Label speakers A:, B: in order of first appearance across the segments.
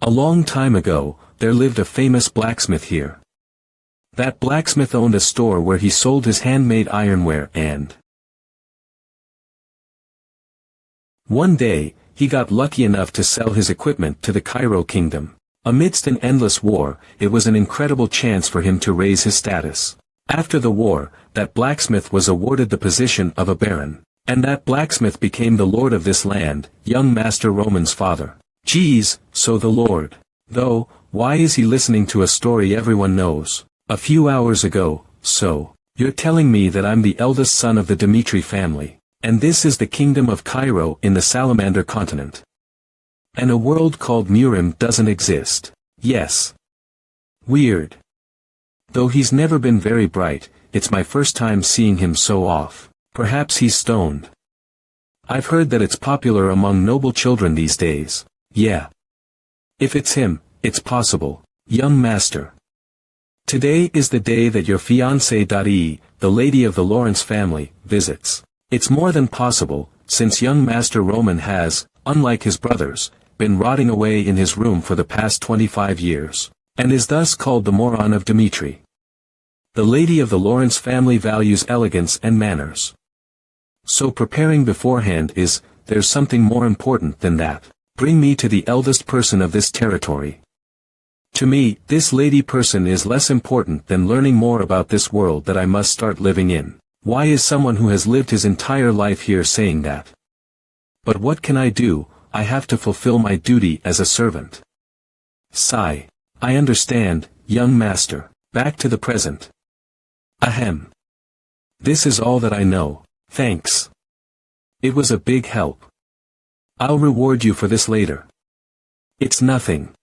A: A long time ago, there lived a famous blacksmith here. That blacksmith owned a store where he sold his handmade ironware and one day, he got lucky enough to sell his equipment to the Cairo kingdom. Amidst an endless war, it was an incredible chance for him to raise his status. After the war, that blacksmith was awarded the position of a baron. And that blacksmith became the lord of this land, young Master Roman's father. Geez, so the lord. Though, why is he listening to a story everyone knows? A few hours ago, so. You're telling me that I'm the eldest son of the Dimitri family. And this is the kingdom of Cairo in the Salamander continent. And a world called Murim doesn't exist. Yes. Weird. Though he's never been very bright, it's my first time seeing him so off. Perhaps he's stoned. I've heard that it's popular among noble children these days. Yeah. If it's him, it's possible. Young master. Today is the day that your fiancée, the lady of the Lawrence family, visits. It's more than possible, since young Master Roman has, unlike his brothers, been rotting away in his room for the past 25 years, and is thus called the moron of Dimitri. The lady of the Lawrence family values elegance and manners. So preparing beforehand there's something more important than that. Bring me to the eldest person of this territory. To me, this lady person is less important than learning more about this world that I must start living in. Why is someone who has lived his entire life here saying that? But what can I do? I have to fulfill my duty as a servant. Sigh. I understand, young master. Back to the present. Ahem. This is all that I know. Thanks. It was a big help. I'll reward you for this later. It's nothing.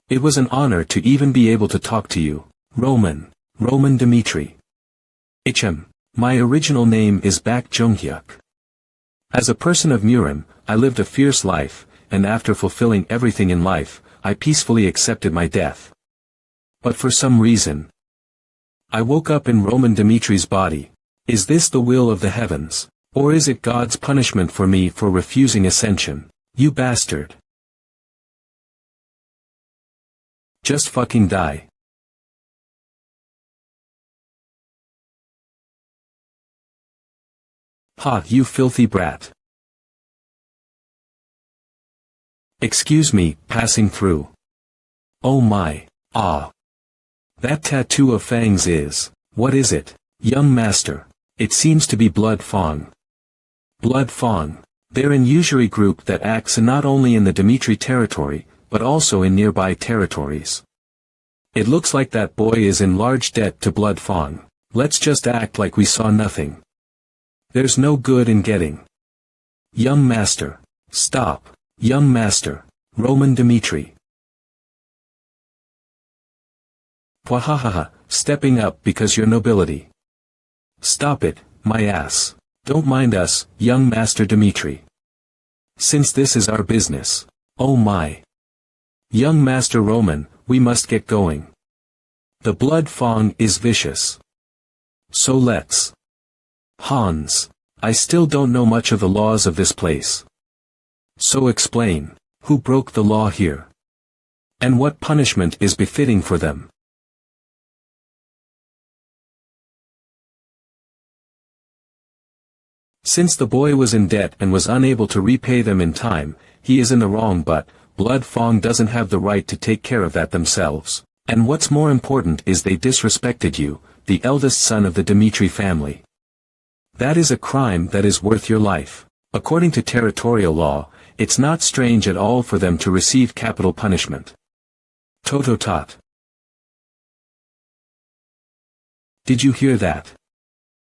A: It was an honor to even be able to talk to you, Roman Dimitri. My original name is Bak Jonghyuk. As a person of Murim, I lived a fierce life, and after fulfilling everything in life, I peacefully accepted my death. But for some reason, I woke up in Roman Dimitri's body. Is this the will of the heavens? Or is it God's punishment for me for refusing ascension? You bastard. Just fucking die. Ha, you filthy brat. Excuse me, passing through. Oh my, ah. That tattoo of fangs is, what is it, young master? It seems to be Blood Fang. Blood Fang. They're an usury group that acts not only in the Dimitri territory, but also in nearby territories. It looks like that boy is in large debt to Blood Fang. Let's just act like we saw nothing. There's no good in getting. Young master. Stop. Young master. Roman Dimitri. Pwahahaha, stepping up because you're nobility. Stop it, my ass. Don't mind us, young Master Dimitri. Since this is our business. Oh my. Young Master Roman, we must get going. The Blood Fang is vicious. So let's. Hans. I still don't know much of the laws of this place. So explain, who broke the law here? And what punishment is befitting for them? Since the boy was in debt and was unable to repay them in time, he is in the wrong, but Blood Fang doesn't have the right to take care of that themselves. And what's more important is they disrespected you, the eldest son of the Dimitri family. That is a crime that is worth your life. According to territorial law, it's not strange at all for them to receive capital punishment. Tototot. Did you hear that?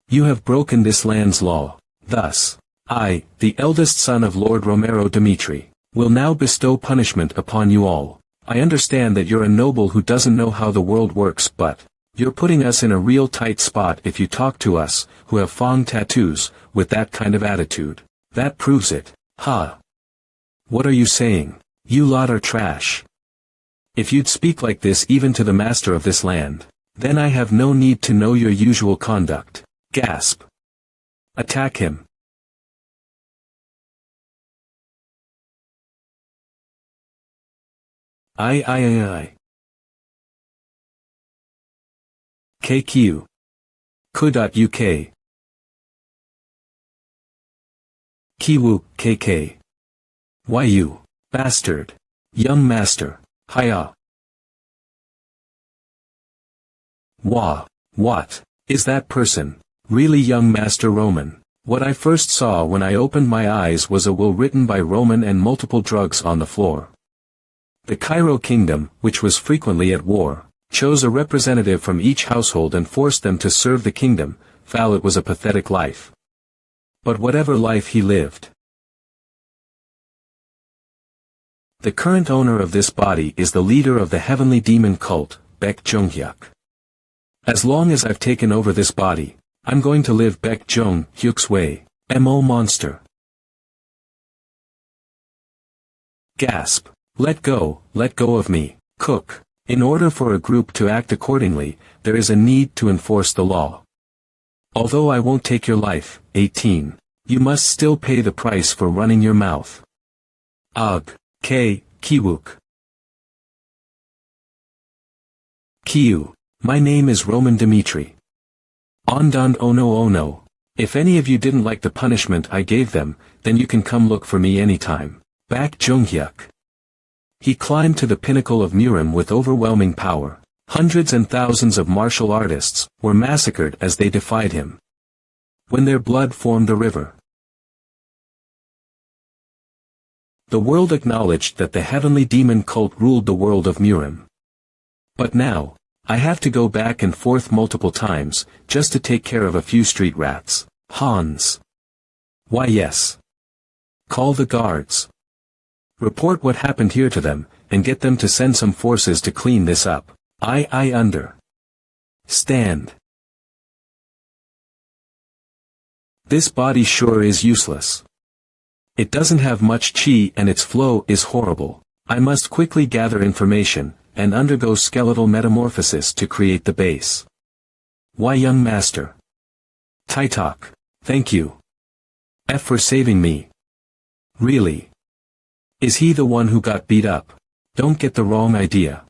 A: You have broken this land's law. Thus, I, the eldest son of Lord Romero Dimitri, will now bestow punishment upon you all. I understand that you're a noble who doesn't know how the world works, but you're putting us in a real tight spot if you talk to us, who have Fang tattoos, with that kind of attitude. That proves it. Ha! What are you saying? You lot are trash. If you'd speak like this even to the master of this land, then I have no need to know your usual conduct. Gasp. Attack him. I. KQ. Ku.uk. Kiwu, KK. YU. Bastard. Young master. Hiya. What? Is that person really young Master Roman? What I first saw when I opened my eyes was a will written by Roman and multiple drugs on the floor. The Cairo kingdom, which was frequently at war, chose a representative from each household and forced them to serve the kingdom. Foul, it was a pathetic life. But whatever life he lived. The current owner of this body is the leader of the heavenly demon cult, Baek Jong-hyuk. As long as I've taken over this body, I'm going to live Baek Jong-hyuk's way. MO monster. Gasp. Let go of me, Cook. In order for a group to act accordingly, there is a need to enforce the law. Although I won't take your life, 18, you must still pay the price for running your mouth. Ugh. Kiwook. Kiyu. My name is Roman Dmitri. Ondond ono. If any of you didn't like the punishment I gave them, then you can come look for me anytime. Baek Jong-hyuk. He climbed to the pinnacle of Murim with overwhelming power. Hundreds and thousands of martial artists were massacred as they defied him. When their blood formed a river. The world acknowledged that the heavenly demon cult ruled the world of Murim. But now, I have to go back and forth multiple times, just to take care of a few street rats. Hans. Why yes. Call the guards. Report what happened here to them, and get them to send some forces to clean this up. I understand. This body sure is useless. It doesn't have much chi and its flow is horrible. I must quickly gather information, and undergo skeletal metamorphosis to create the base. Why young master? Taitok. Thank you. F for saving me. Really? Is he the one who got beat up? Don't get the wrong idea.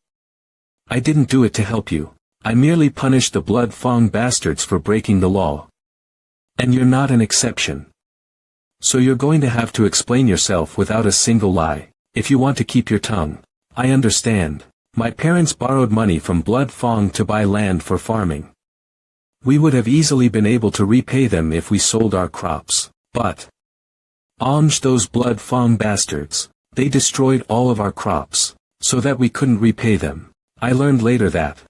A: I didn't do it to help you. I merely punished the Blood Fang bastards for breaking the law. And you're not an exception. So you're going to have to explain yourself without a single lie, if you want to keep your tongue. I understand. My parents borrowed money from Blood Fang to buy land for farming. We would have easily been able to repay them if we sold our crops, but... those Blood Fang bastards, they destroyed all of our crops, so that we couldn't repay them. I learned later that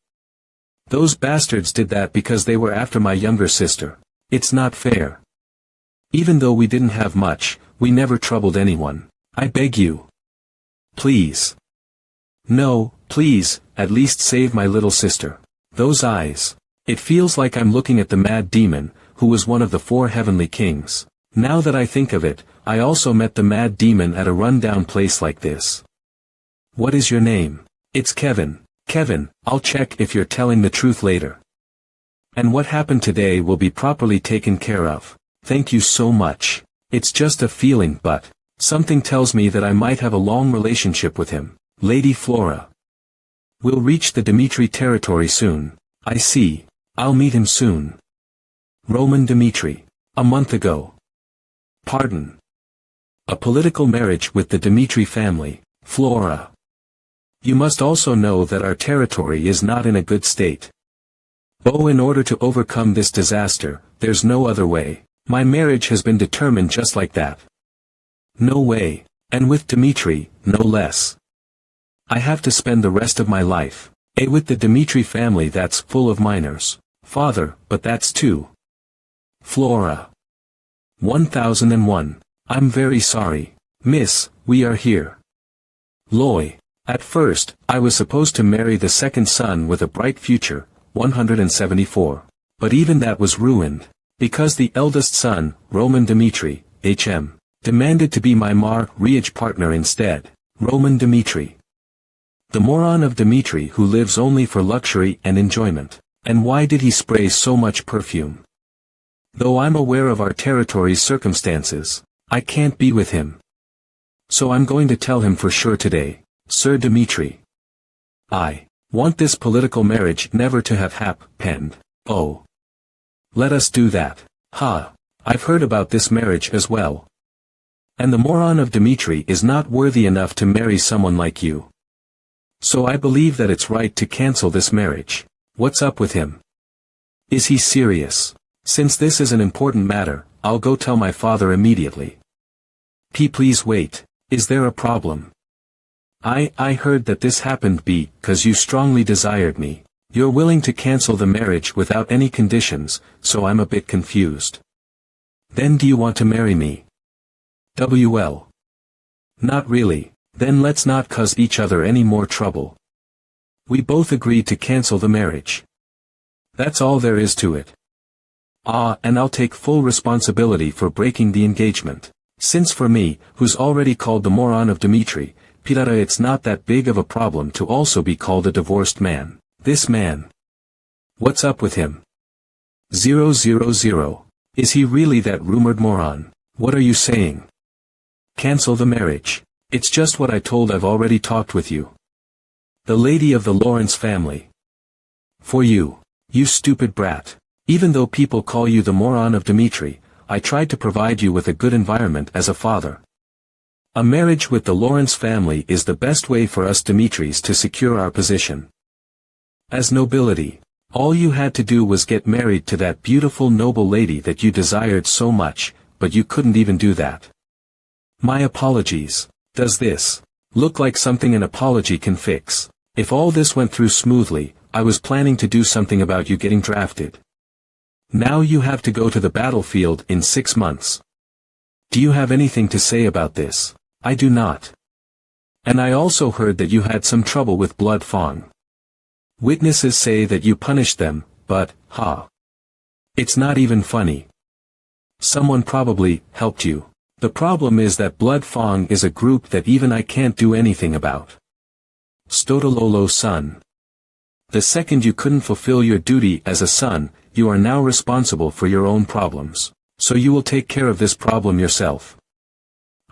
A: those bastards did that because they were after my younger sister. It's not fair. Even though we didn't have much, we never troubled anyone. I beg you. Please. No, please, at least save my little sister. Those eyes. It feels like I'm looking at the mad demon, who was one of the 4 heavenly kings. Now that I think of it, I also met the mad demon at a rundown place like this. What is your name? It's Kevin. Kevin, I'll check if you're telling the truth later. And what happened today will be properly taken care of. Thank you so much. It's just a feeling, but something tells me that I might have a long relationship with him. Lady Flora. We'll reach the Dmitri territory soon. I see. I'll meet him soon. Roman Dmitri. A month ago. Pardon. A political marriage with the Dmitri family, Flora. You must also know that our territory is not in a good state. Oh, in order to overcome this disaster, there's no other way. My marriage has been determined just like that. No way. And with Dmitri, no less. I have to spend the rest of my life, with the Dmitri family that's full of minors. Father, but that's too. Flora. 1001. I'm very sorry. Miss, we are here. Loy. At first, I was supposed to marry the second son with a bright future, 174. But even that was ruined. Because the eldest son, Roman Dmitri, HM, demanded to be my marriage partner instead. Roman Dmitri. The moron of Dmitri who lives only for luxury and enjoyment. And why did he spray so much perfume? Though I'm aware of our territory's circumstances, I can't be with him. So I'm going to tell him for sure today. Sir Dmitri, I want this political marriage never to have happened. Oh. Let us do that. Ha. I've heard about this marriage as well. And the moron of Dmitri is not worthy enough to marry someone like you. So I believe that it's right to cancel this marriage. What's up with him? Is he serious? Since this is an important matter, I'll go tell my father immediately. Please wait. Is there a problem? I heard that this happened because you strongly desired me. You're willing to cancel the marriage without any conditions, so I'm a bit confused. Then do you want to marry me? Well. Not really. Then let's not cause each other any more trouble. We both agreed to cancel the marriage. That's all there is to it. And I'll take full responsibility for breaking the engagement. Since for me, who's already called the moron of Dmitri, it's not that big of a problem to also be called a divorced man. This man. What's up with him? 000. Is he really that rumored moron? What are you saying? Cancel the marriage. It's just what I told. I've already talked with you. The lady of the Lawrence family. For you. You stupid brat. Even though people call you the moron of Dmitri, I tried to provide you with a good environment as a father. A marriage with the Lawrence family is the best way for us Dmitris to secure our position. As nobility, all you had to do was get married to that beautiful noble lady that you desired so much, but you couldn't even do that. My apologies. Does this look like something an apology can fix? If all this went through smoothly, I was planning to do something about you getting drafted. Now you have to go to the battlefield in 6 months. Do you have anything to say about this? I do not. And I also heard that you had some trouble with Blood Fang. Witnesses say that you punished them, but, it's not even funny. Someone probably helped you. The problem is that Blood Fang is a group that even I can't do anything about. Stodololo son. The second you couldn't fulfill your duty as a son, you are now responsible for your own problems. So you will take care of this problem yourself.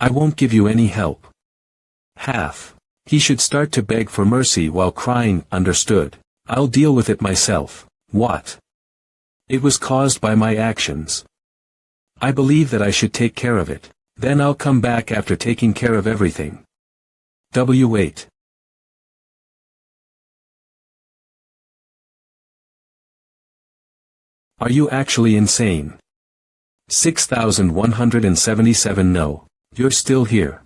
A: I won't give you any help. He should start to beg for mercy while crying. Understood. I'll deal with it myself. What? It was caused by my actions. I believe that I should take care of it. Then I'll come back after taking care of everything. W8. Are you actually insane? 6177. No. You're still here.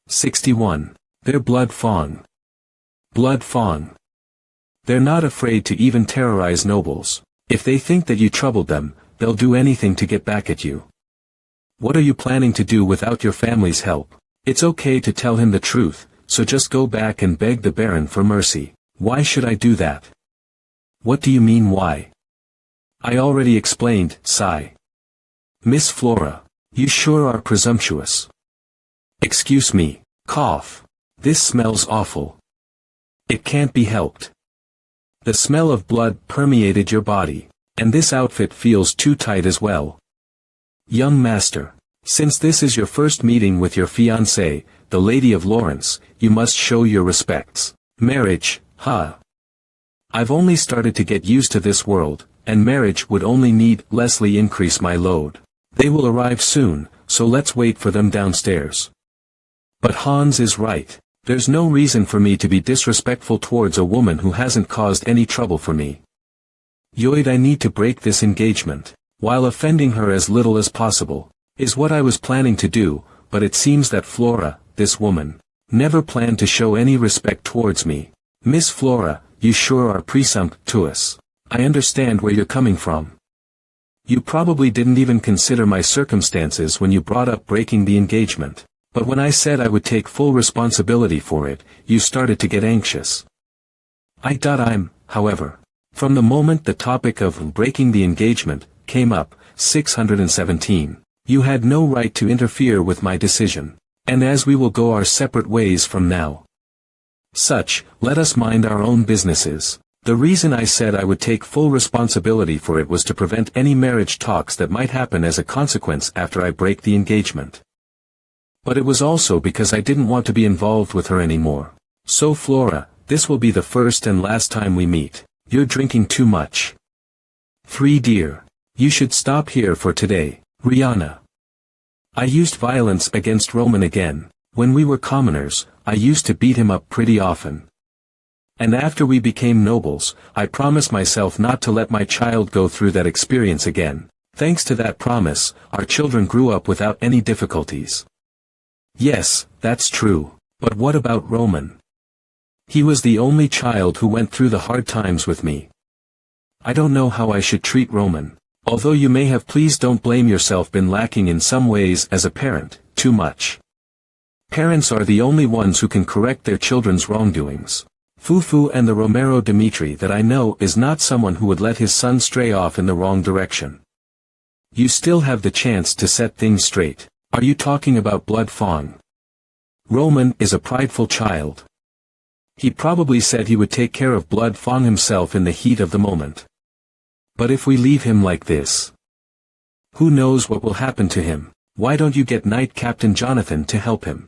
A: 61. They're Blood Fang. Blood Fang. They're not afraid to even terrorize nobles. If they think that you troubled them, they'll do anything to get back at you. What are you planning to do without your family's help? It's okay to tell him the truth, so just go back and beg the Baron for mercy. Why should I do that? What do you mean why? I already explained, sigh. Miss Flora, you sure are presumptuous. Excuse me, cough. This smells awful. It can't be helped. The smell of blood permeated your body, and this outfit feels too tight as well. Young master, since this is your first meeting with your fiancée, the Lady of Lawrence, you must show your respects. Marriage, I've only started to get used to this world, and marriage would only need Leslie increase my load. They will arrive soon, so let's wait for them downstairs. But Hans is right. There's no reason for me to be disrespectful towards a woman who hasn't caused any trouble for me. Yoid, I need to break this engagement, while offending her as little as possible, is what I was planning to do, but it seems that Flora, this woman, never planned to show any respect towards me. Miss Flora, you sure are presumptuous. I understand where you're coming from. You probably didn't even consider my circumstances when you brought up breaking the engagement. But when I said I would take full responsibility for it, you started to get anxious. However, from the moment the topic of breaking the engagement came up, 617, you had no right to interfere with my decision. And as we will go our separate ways from now, let us mind our own businesses. The reason I said I would take full responsibility for it was to prevent any marriage talks that might happen as a consequence after I break the engagement. But it was also because I didn't want to be involved with her anymore. So Flora, This will be the first and last time we meet. You're drinking too much. 3 dear. You should stop here for today, Rihanna. I used violence against Roman again. When we were commoners, I used to beat him up pretty often. And after we became nobles, I promised myself not to let my child go through that experience again. Thanks to that promise, our children grew up without any difficulties. Yes, that's true. But what about Roman? He was the only child who went through the hard times with me. I don't know how I should treat Roman. Although you may have, please don't blame yourself, been lacking in some ways as a parent, too much. Parents are the only ones who can correct their children's wrongdoings. Fufu and the Romero Dimitri that I know is not someone who would let his son stray off in the wrong direction. You still have the chance to set things straight. Are you talking about Blood Fang? Roman is a prideful child. He probably said he would take care of Blood Fang himself in the heat of the moment. But if we leave him like this, who knows what will happen to him? Why don't you get Knight Captain Jonathan to help him?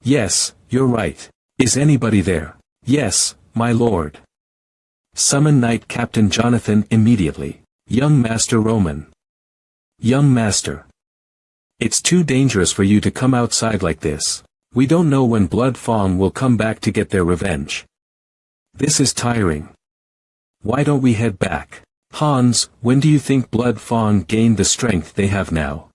A: Yes, you're right. Is anybody there? Yes, my lord. Summon Knight Captain Jonathan immediately. Young Master Roman. Young Master. It's too dangerous for you to come outside like this. We don't know when Blood Fang will come back to get their revenge. This is tiring. Why don't we head back? Hans, when do you think Blood Fang gained the strength they have now?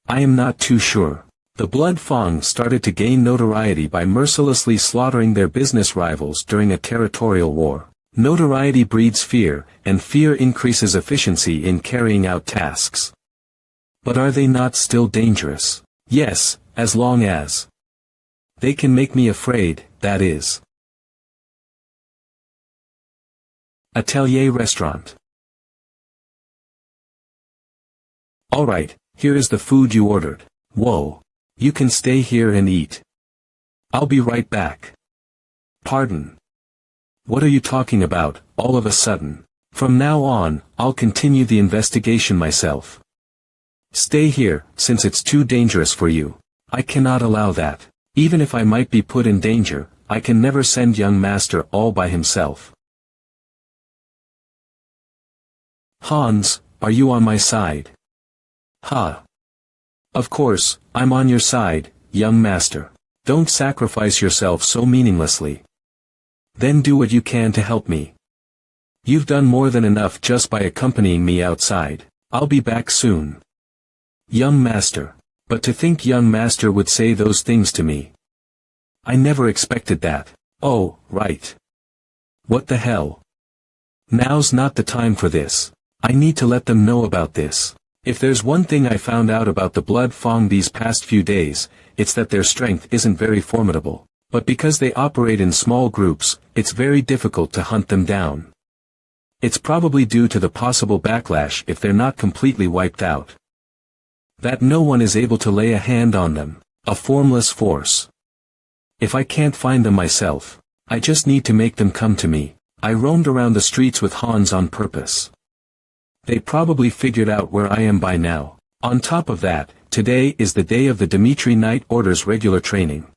A: I am not too sure. The Blood Fang started to gain notoriety by mercilessly slaughtering their business rivals during a territorial war. Notoriety breeds fear, and fear increases efficiency in carrying out tasks. But are they not still dangerous? Yes, as long as they can make me afraid, that is. Atelier Restaurant. Alright, here is the food you ordered. Whoa. You can stay here and eat. I'll be right back. Pardon. What are you talking about, all of a sudden? From now on, I'll continue the investigation myself. Stay here, since it's too dangerous for you. I cannot allow that. Even if I might be put in danger, I can never send young master all by himself. Hans, are you on my side? Ha. Of course, I'm on your side, young master. Don't sacrifice yourself so meaninglessly. Then do what you can to help me. You've done more than enough just by accompanying me outside. I'll be back soon. Young master. But to think young master would say those things to me. I never expected that. Oh, right. What the hell? Now's not the time for this. I need to let them know about this. If there's one thing I found out about the Blood Fang these past few days, it's that their strength isn't very formidable. But because they operate in small groups, it's very difficult to hunt them down. It's probably due to the possible backlash if they're not completely wiped out. That no one is able to lay a hand on them, a formless force. If I can't find them myself, I just need to make them come to me. I roamed around the streets with Hans on purpose. They probably figured out where I am by now. On top of that, today is the day of the Dimitri Knight Order's regular training.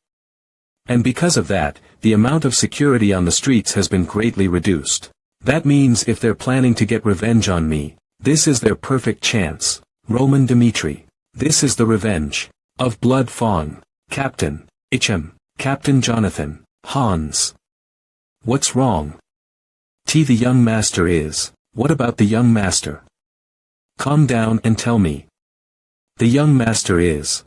A: And because of that, the amount of security on the streets has been greatly reduced. That means if they're planning to get revenge on me, this is their perfect chance. Roman Dimitri. This is the revenge of Blood Fang. Captain Ichem. Captain Jonathan. Hans. What's wrong? The young master is. What about the young master? Calm down and tell me. The young master is.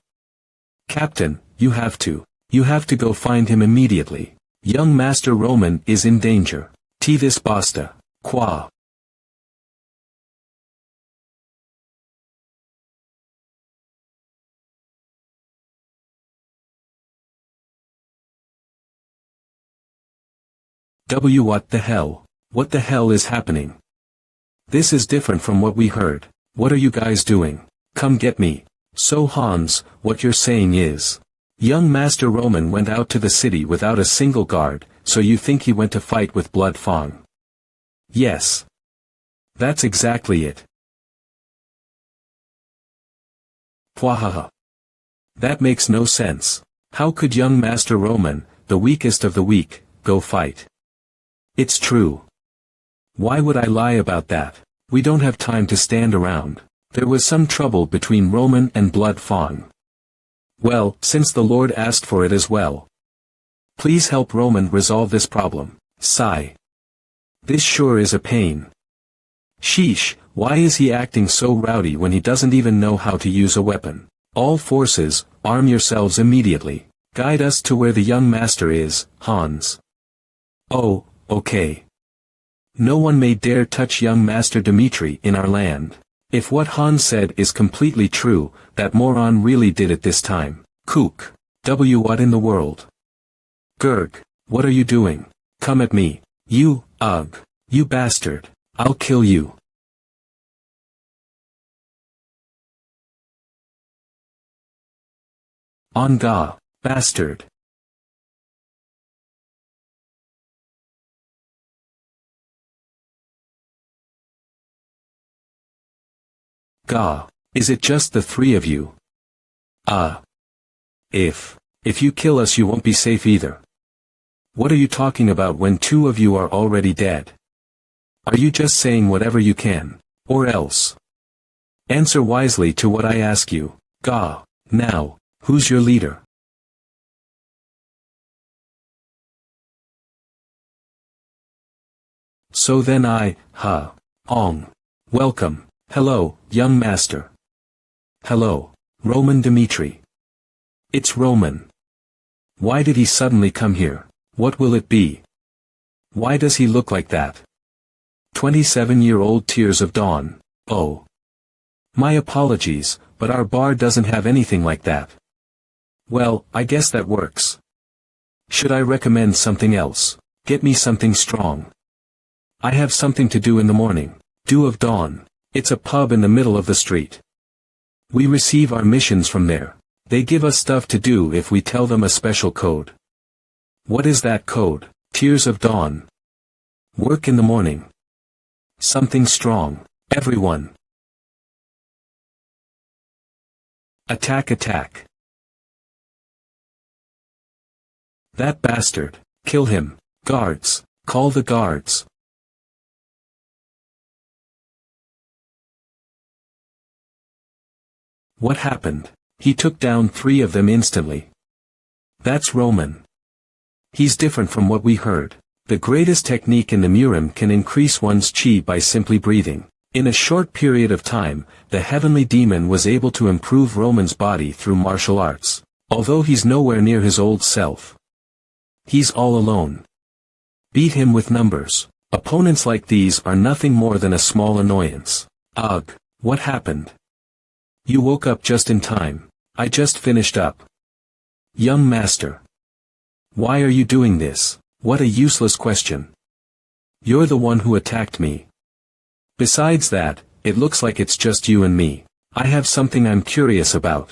A: Captain, you have to go find him immediately. Young Master Roman is in danger. This basta. Qua. What the hell? What the hell is happening? This is different from what we heard. What are you guys doing? Come get me. So Hans, what you're saying is, young Master Roman went out to the city without a single guard, so you think he went to fight with Blood Fang? Yes. That's exactly it. Pwahaha. That makes no sense. How could young Master Roman, the weakest of the weak, go fight. It's true. Why would I lie about that? We don't have time to stand around. There was some trouble between Roman and Blood Fang. Well, since the Lord asked for it as well. Please help Roman resolve this problem. Sigh. This sure is a pain. Sheesh, why is he acting so rowdy when he doesn't even know how to use a weapon? All forces, arm yourselves immediately. Guide us to where the young master is, Hans. Oh, okay. No one may dare touch young Master Dmitri in our land. If what Hans said is completely true, that moron really did it this time. Kook. What in the world? Gurg, what are you doing? Come at me. You, ugh. You bastard. I'll kill you. Onga, bastard. Gah, is it just the three of you? If you kill us you won't be safe either. What are you talking about when two of you are already dead? Are you just saying whatever you can, or else? Answer wisely to what I ask you. Gah, now, who's your leader? So then welcome. Hello, young master. Hello, Roman Dmitri. It's Roman. Why did he suddenly come here? What will it be? Why does he look like that? 27-year-old Tears of Dawn. Oh. My apologies, but our bar doesn't have anything like that. Well, I guess that works. Should I recommend something else? Get me something strong. I have something to do in the morning. Dew of Dawn. It's a pub in the middle of the street. We receive our missions from there. They give us stuff to do if we tell them a special code. What is that code? Tears of Dawn. Work in the morning. Something strong. Everyone. Attack, attack. That bastard. Kill him. Guards. Call the guards. What happened? He took down 3 of them instantly. That's Roman. He's different from what we heard. The greatest technique in the Murim can increase one's chi by simply breathing. In a short period of time, the heavenly demon was able to improve Roman's body through martial arts, although he's nowhere near his old self. He's all alone. Beat him with numbers. Opponents like these are nothing more than a small annoyance. Ugh, what happened? You woke up just in time. I just finished up. Young master. Why are you doing this? What a useless question. You're the one who attacked me. Besides that, it looks like it's just you and me. I have something I'm curious about.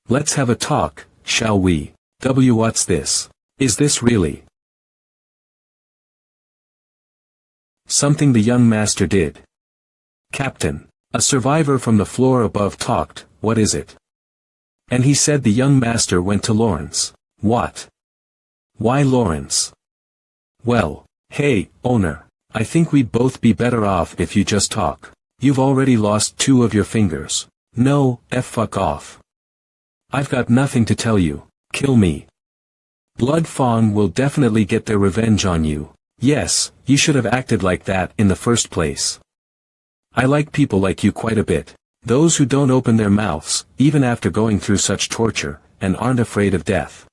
A: Let's have a talk, shall we? What's this? Is this really something the young master did? Captain. A survivor from the floor above talked. What is it? And he said the young master went to Lawrence. What? Why Lawrence? Well, hey, owner. I think we'd both be better off if you just talk. You've already lost 2 of your fingers. No, fuck off. I've got nothing to tell you. Kill me. Blood Fang will definitely get their revenge on you. Yes, you should have acted like that in the first place. I like people like you quite a bit. Those who don't open their mouths, even after going through such torture, and aren't afraid of death.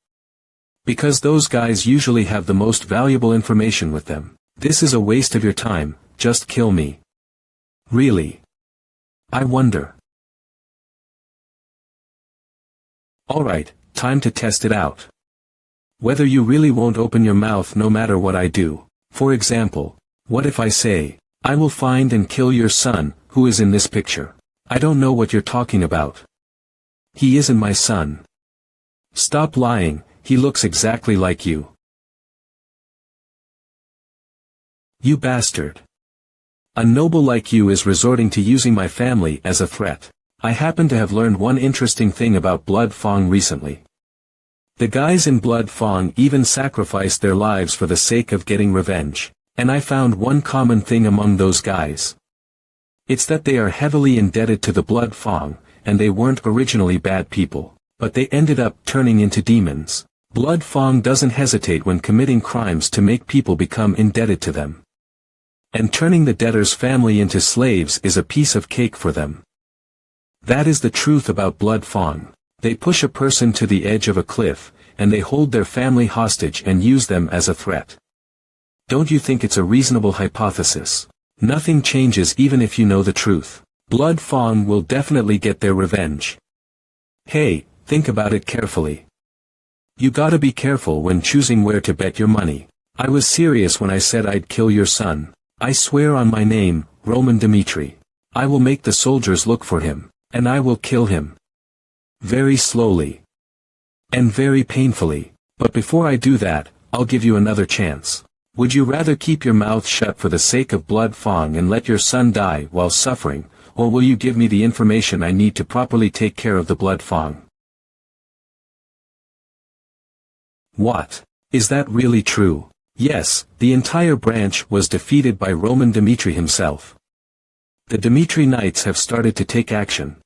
A: Because those guys usually have the most valuable information with them. This is a waste of your time, just kill me. Really? I wonder. Alright, time to test it out. Whether you really won't open your mouth no matter what I do. For example, what if I say, I will find and kill your son, who is in this picture. I don't know what you're talking about. He isn't my son. Stop lying, he looks exactly like you. You bastard. A noble like you is resorting to using my family as a threat. I happen to have learned one interesting thing about Blood Fang recently. The guys in Blood Fang even sacrificed their lives for the sake of getting revenge. And I found one common thing among those guys. It's that they are heavily indebted to the Blood Fang, and they weren't originally bad people, but they ended up turning into demons. Blood Fang doesn't hesitate when committing crimes to make people become indebted to them. And turning the debtor's family into slaves is a piece of cake for them. That is the truth about Blood Fang. They push a person to the edge of a cliff, and they hold their family hostage and use them as a threat. Don't you think it's a reasonable hypothesis? Nothing changes even if you know the truth. Blood Fang will definitely get their revenge. Hey, think about it carefully. You gotta be careful when choosing where to bet your money. I was serious when I said I'd kill your son. I swear on my name, Roman Dmitri. I will make the soldiers look for him, and I will kill him. Very slowly. And very painfully. But before I do that, I'll give you another chance. Would you rather keep your mouth shut for the sake of Blood Fang and let your son die while suffering, or will you give me the information I need to properly take care of the Blood Fang? What? Is that really true? Yes, the entire branch was defeated by Roman Dmitri himself. The Dmitri Knights have started to take action.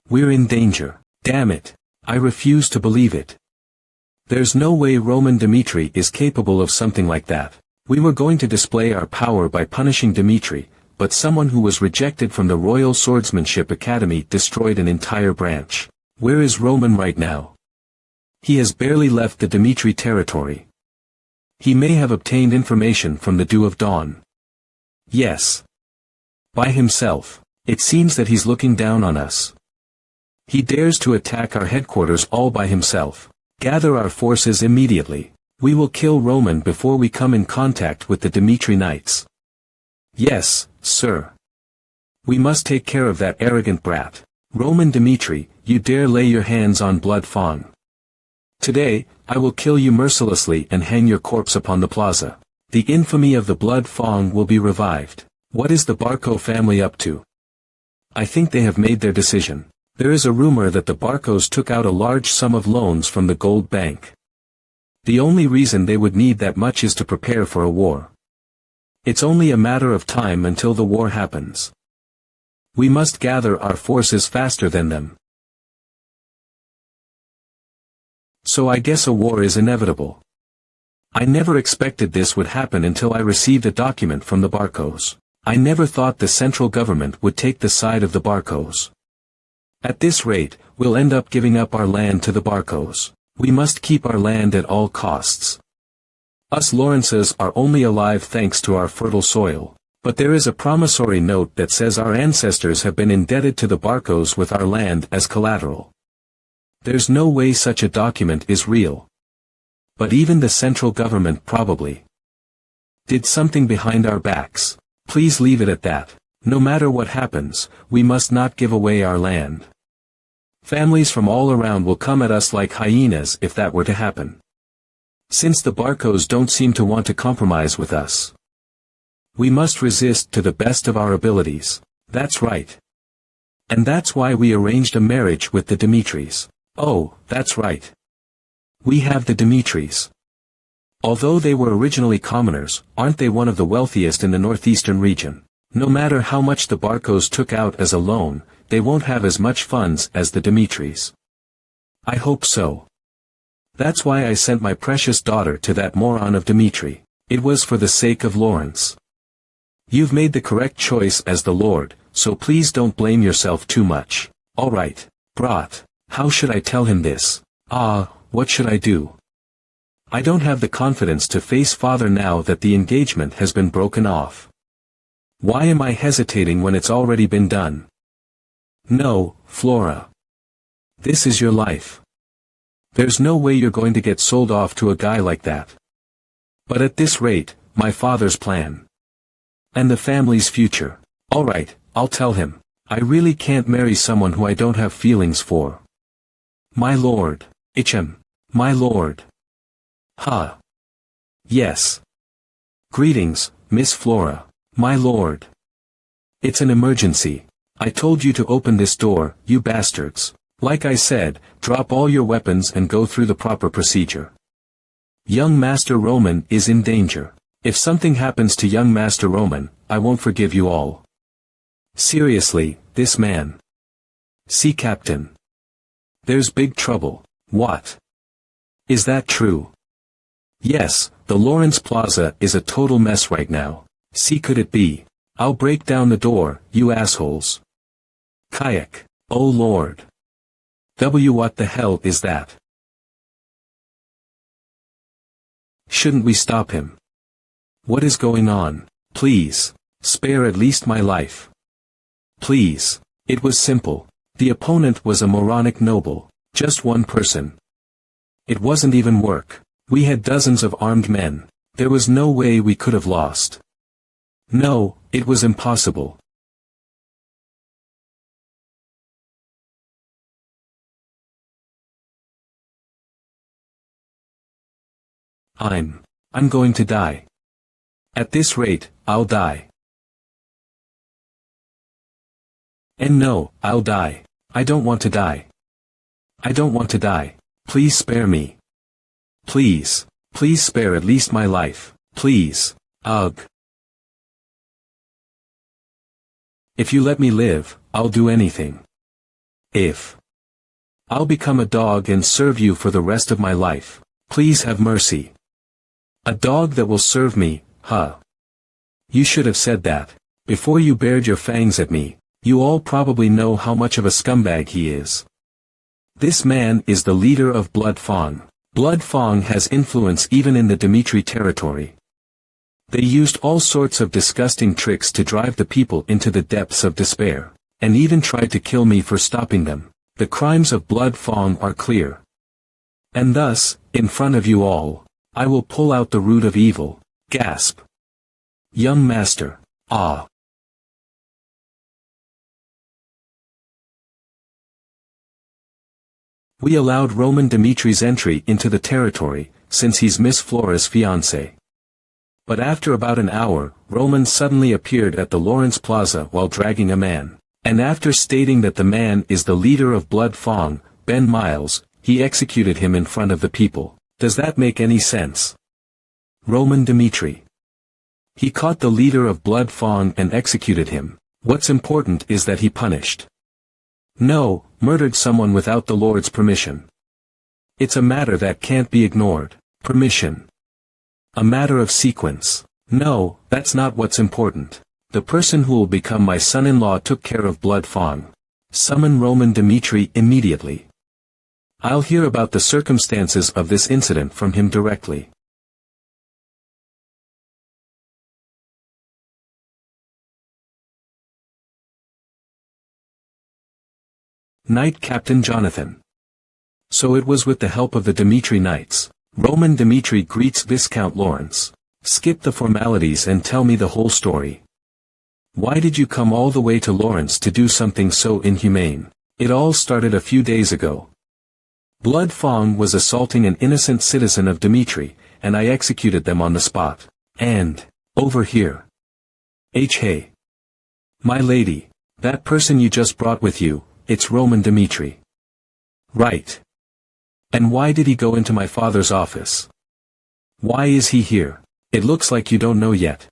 A: We're in danger. Damn it. I refuse to believe it. There's no way Roman Dmitri is capable of something like that. We were going to display our power by punishing Dmitri, but someone who was rejected from the Royal Swordsmanship Academy destroyed an entire branch. Where is Roman right now? He has barely left the Dmitri territory. He may have obtained information from the Dew of Dawn. Yes. By himself. It seems that he's looking down on us. He dares to attack our headquarters all by himself. Gather our forces immediately. We will kill Roman before we come in contact with the Dmitri Knights. Yes, sir. We must take care of that arrogant brat. Roman Dmitri, you dare lay your hands on Blood Fang. Today, I will kill you mercilessly and hang your corpse upon the plaza. The infamy of the Blood Fang will be revived. What is the Barco family up to? I think they have made their decision. There is a rumor that the Barcos took out a large sum of loans from the gold bank. The only reason they would need that much is to prepare for a war. It's only a matter of time until the war happens. We must gather our forces faster than them. So I guess a war is inevitable. I never expected this would happen until I received a document from the Barcos. I never thought the central government would take the side of the Barcos. At this rate, we'll end up giving up our land to the Barcos. We must keep our land at all costs. Us Lawrences are only alive thanks to our fertile soil. But there is a promissory note that says our ancestors have been indebted to the Barcos with our land as collateral. There's no way such a document is real. But even the central government probably did something behind our backs. Please leave it at that. No matter what happens, we must not give away our land. Families from all around will come at us like hyenas if that were to happen. Since the Barcos don't seem to want to compromise with us, we must resist to the best of our abilities. That's right. And that's why we arranged a marriage with the Dmitris. Oh, that's right. We have the Dmitris. Although they were originally commoners, aren't they one of the wealthiest in the northeastern region? No matter how much the Barcos took out as a loan, they won't have as much funds as the Dmitris. I hope so. That's why I sent my precious daughter to that moron of Dmitri. It was for the sake of Lawrence. You've made the correct choice as the Lord, so please don't blame yourself too much. Alright, Brat, how should I tell him this? What should I do? I don't have the confidence to face father now that the engagement has been broken off. Why am I hesitating when it's already been done? No, Flora. This is your life. There's no way you're going to get sold off to a guy like that. But at this rate, my father's plan. And the family's future. Alright, I'll tell him. I really can't marry someone who I don't have feelings for. My lord. My lord. Yes. Greetings, Miss Flora. My lord. It's an emergency. I told you to open this door, you bastards. Like I said, drop all your weapons and go through the proper procedure. Young Master Roman is in danger. If something happens to young Master Roman, I won't forgive you all. Seriously, this man. Sea Captain. There's big trouble. What? Is that true? Yes, the Lawrence Plaza is a total mess right now. See, could it be? I'll break down the door, you assholes. Kayak. Oh Lord. What the hell is that? Shouldn't we stop him? What is going on? Please. Spare at least my life. Please. It was simple. The opponent was a moronic noble. Just one person. It wasn't even work. We had dozens of armed men. There was no way we could have lost. No, it was impossible. I'm going to die. At this rate, I'll die. And no, I'll die. I don't want to die. I don't want to die. Please spare me. Please. Please spare at least my life. Please. Ugh. If you let me live, I'll do anything. I'll become a dog and serve you for the rest of my life. Please have mercy. A dog that will serve me, huh? You should have said that. Before you bared your fangs at me. You all probably know how much of a scumbag he is. This man is the leader of Blood Fang. Blood Fang has influence even in the Dmitri territory. They used all sorts of disgusting tricks to drive the people into the depths of despair, and even tried to kill me for stopping them. The crimes of Blood Fang are clear. And thus, in front of you all, I will pull out the root of evil. Gasp. Young Master. Ah. We allowed Roman Dimitri's entry into the territory, since he's Miss Flora's fiancé. But after about an hour, Roman suddenly appeared at the Lawrence Plaza while dragging a man. And after stating that the man is the leader of Blood Fang, Ben Miles, he executed him in front of the people. Does that make any sense? Roman Dimitri. He caught the leader of Blood Fang and executed him. What's important is that he punished. No, murdered someone without the Lord's permission. It's a matter that can't be ignored. Permission. A matter of sequence. No, that's not what's important. The person who will become my son-in-law took care of Blood Fang. Summon Roman Dimitri immediately. I'll hear about the circumstances of this incident from him directly. Knight Captain Jonathan. So it was with the help of the Dimitri Knights. Roman Dimitri greets Viscount Lawrence. Skip the formalities and tell me the whole story. Why did you come all the way to Lawrence to do something so inhumane? It all started a few days ago. Blood Fang was assaulting an innocent citizen of Dimitri, and I executed them on the spot. And, over here. Hey. My lady, that person you just brought with you, it's Roman Dimitri. Right. And why did he go into my father's office? Why is he here? It looks like you don't know yet.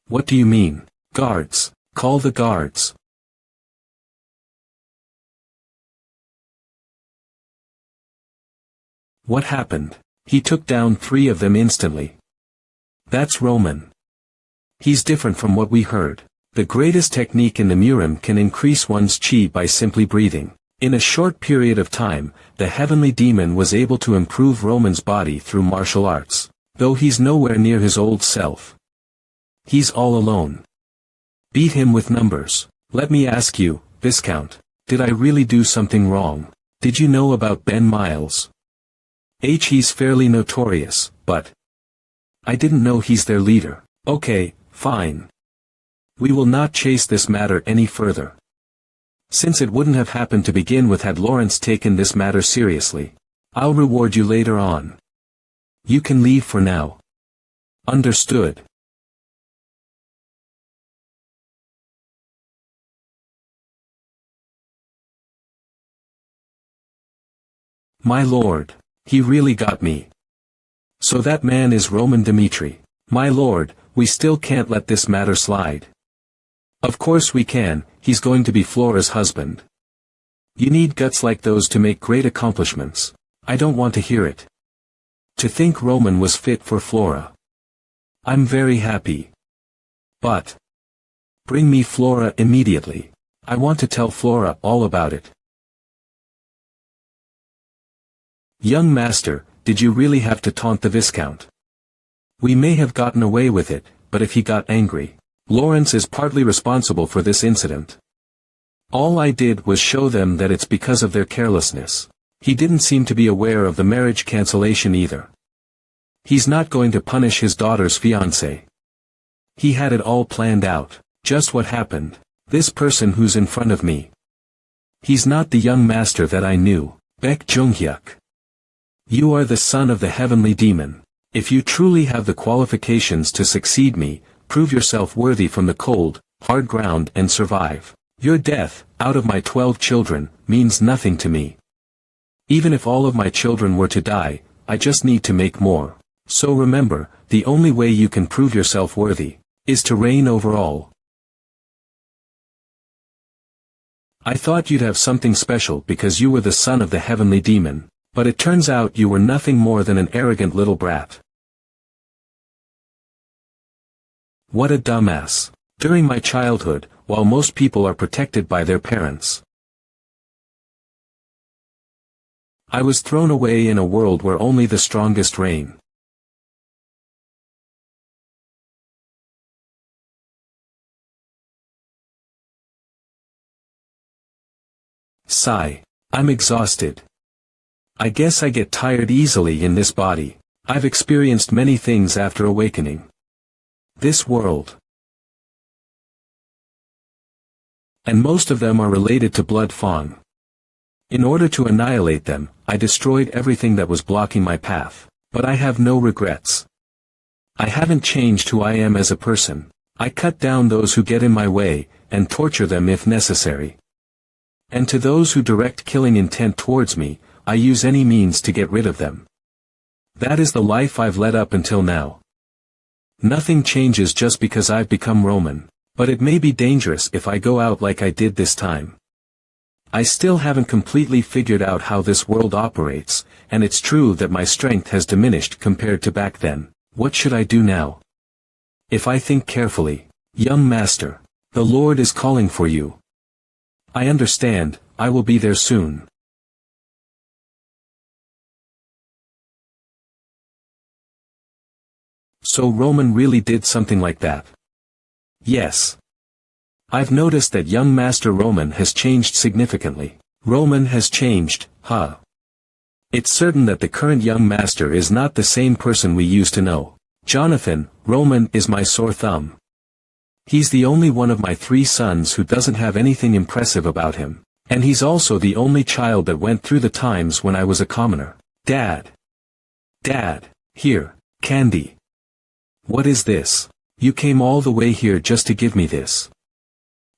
A: What do you mean? Guards, call the guards. What happened? He took down 3 of them instantly. That's Roman. He's different from what we heard. The greatest technique in the Murim can increase one's chi by simply breathing. In a short period of time, the heavenly demon was able to improve Roman's body through martial arts, though he's nowhere near his old self. He's all alone. Beat him with numbers. Let me ask you, Viscount, did I really do something wrong? Did you know about Ben Miles? He's fairly notorious, but I didn't know he's their leader. Okay, fine. We will not chase this matter any further. Since it wouldn't have happened to begin with had Lawrence taken this matter seriously. I'll reward you later on. You can leave for now. Understood. My lord. He really got me. So that man is Roman Dmitri. My lord, we still can't let this matter slide. Of course we can, he's going to be Flora's husband. You need guts like those to make great accomplishments. I don't want to hear it. To think Roman was fit for Flora. I'm very happy. But bring me Flora immediately. I want to tell Flora all about it. Young master, did you really have to taunt the Viscount? We may have gotten away with it, but if he got angry, Lawrence is partly responsible for this incident. All I did was show them that it's because of their carelessness. He didn't seem to be aware of the marriage cancellation either. He's not going to punish his daughter's fiancé. He had it all planned out. Just what happened. This person who's in front of me. He's not the young master that I knew, Baek Junghyuk. You are the son of the heavenly demon. If you truly have the qualifications to succeed me, prove yourself worthy from the cold, hard ground and survive. Your death, out of my 12 children, means nothing to me. Even if all of my children were to die, I just need to make more. So remember, the only way you can prove yourself worthy, is to reign over all. I thought you'd have something special because you were the son of the heavenly demon, but it turns out you were nothing more than an arrogant little brat. What a dumbass. During my childhood, while most people are protected by their parents, I was thrown away in a world where only the strongest reign. Sigh. I'm exhausted. I guess I get tired easily in this body. I've experienced many things after awakening. This world. And most of them are related to Blood Fang. In order to annihilate them, I destroyed everything that was blocking my path. But I have no regrets. I haven't changed who I am as a person. I cut down those who get in my way, and torture them if necessary. And to those who direct killing intent towards me, I use any means to get rid of them. That is the life I've led up until now. Nothing changes just because I've become Roman, but it may be dangerous if I go out like I did this time. I still haven't completely figured out how this world operates, and it's true that my strength has diminished compared to back then. What should I do now? If I think carefully, young master, the Lord is calling for you. I understand, I will be there soon. So Roman really did something like that? Yes. I've noticed that young Master Roman has changed significantly. Roman has changed, huh? It's certain that the current young master is not the same person we used to know. Jonathan, Roman is my sore thumb. He's the only one of my 3 sons who doesn't have anything impressive about him. And he's also the only child that went through the times when I was a commoner. Dad. Dad, here, candy. What is this? You came all the way here just to give me this.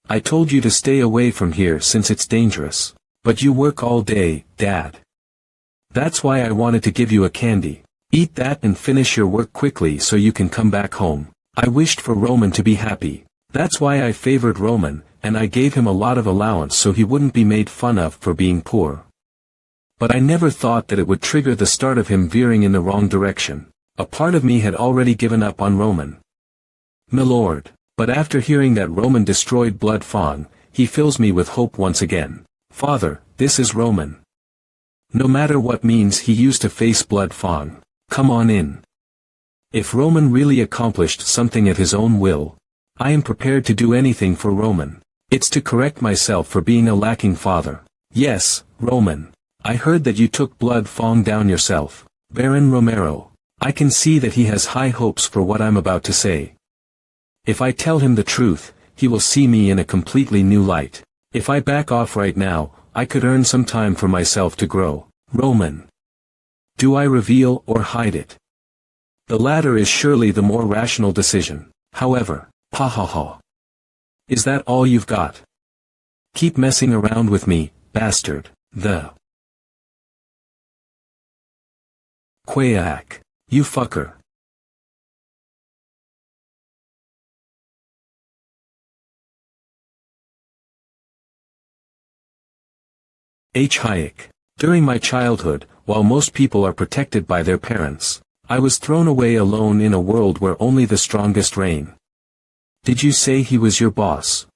A: I told you to stay away from here since it's dangerous. But you work all day, Dad. That's why I wanted to give you a candy. Eat that and finish your work quickly so you can come back home. I wished for Roman to be happy. That's why I favored Roman, and I gave him a lot of allowance so he wouldn't be made fun of for being poor. But I never thought that it would trigger the start of him veering in the wrong direction. A part of me had already given up on Roman. Milord. But after hearing that Roman destroyed Blood Fang, he fills me with hope once again. Father, this is Roman. No matter what means he used to face Blood Fang, come on in. If Roman really accomplished something at his own will, I am prepared to do anything for Roman. It's to correct myself for being a lacking father. Yes, Roman. I heard that you took Blood Fang down yourself. Baron Romero. I can see that he has high hopes for what I'm about to say. If I tell him the truth, he will see me in a completely new light. If I back off right now, I could earn some time for myself to grow. Roman. Do I reveal or hide it? The latter is surely the more rational decision. However, ha ha ha. Is that all you've got? Keep messing around with me, bastard. Quack. You fucker. H. Hayek. During my childhood, while most people are protected by their parents, I was thrown away alone in a world where only the strongest reign. Did you say he was your boss?